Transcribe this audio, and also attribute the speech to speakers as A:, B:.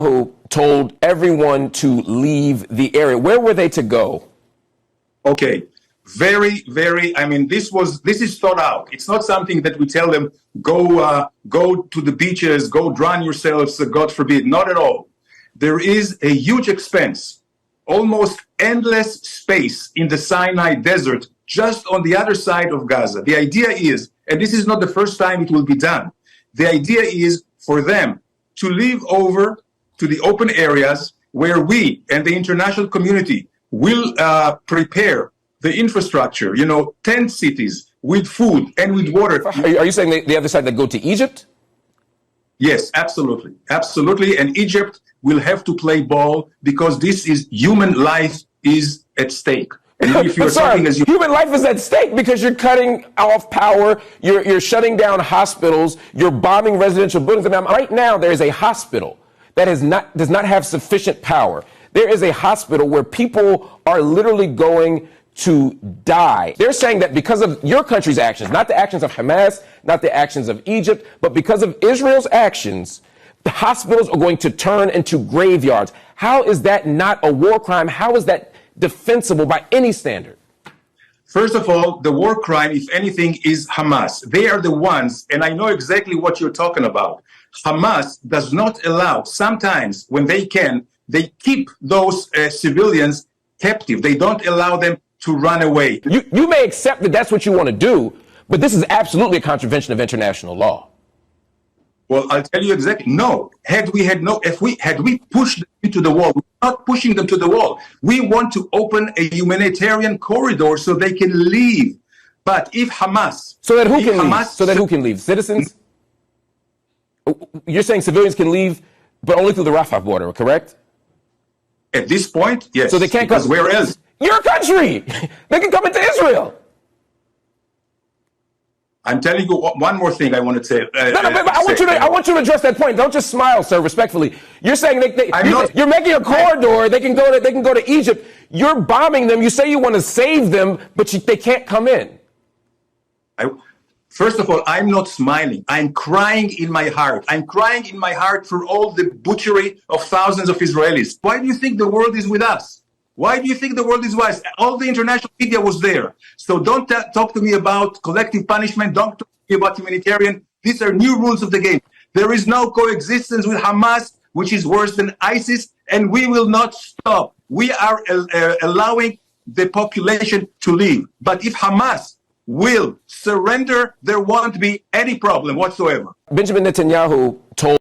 A: who told everyone to leave the area. Where were they to go?
B: Okay. I mean, this is thought out. It's not something that we tell them, go to the beaches, go drown yourselves, God forbid. Not at all. There is a huge expense, almost endless space in the Sinai desert, just on the other side of Gaza. The idea is, and this is not the first time it will be done, the idea is for them to leave over to the open areas where we and the international community will prepare the infrastructure, tent cities with food and with water.
A: Are you saying the other side that go to Egypt?
B: Yes, absolutely. Absolutely. And Egypt will have to play ball because this is human life is at stake. And if you're talking as
A: human life is at stake because you're cutting off power, you're shutting down hospitals, you're bombing residential buildings. I mean, right now, there is a hospital that does not have sufficient power. There is a hospital where people are literally going to die. They're saying that because of your country's actions, not the actions of Hamas, not the actions of Egypt, but because of Israel's actions, the hospitals are going to turn into graveyards. How is that not a war crime? How is that defensible by any standard?
B: First of all, the war crime, if anything, is Hamas. They are the ones, and I know exactly what you're talking about. Hamas does not allow, sometimes when they can, they keep those civilians captive. They don't allow them to run away.
A: You may accept that that's what you want to do, but this is absolutely a contravention of international law.
B: Well, I'll tell you exactly. No, had we pushed them into the wall, we're not pushing them to the wall. We want to open a humanitarian corridor so they can leave. But if Hamas,
A: so that who can leave? Citizens? You're saying civilians can leave, but only through the Rafah border, correct?
B: At this point, yes.
A: So they can't come.
B: Where else?
A: Your country. They can come into Israel.
B: I'm telling you one more thing I want to say.
A: I want you to address that point. Don't just smile, sir, respectfully. You're saying you're making a corridor. They can go to Egypt. You're bombing them. You say you want to save them, but they can't come in.
B: First of all, I'm not smiling. I'm crying in my heart. I'm crying in my heart for all the butchery of thousands of Israelis. Why do you think the world is with us? Why do you think the world is with us? All the international media was there. So don't talk to me about collective punishment. Don't talk to me about humanitarian. These are new rules of the game. There is no coexistence with Hamas, which is worse than ISIS, and we will not stop. We are allowing the population to leave. But if Hamas will surrender, there won't be any problem whatsoever.
A: Benjamin Netanyahu told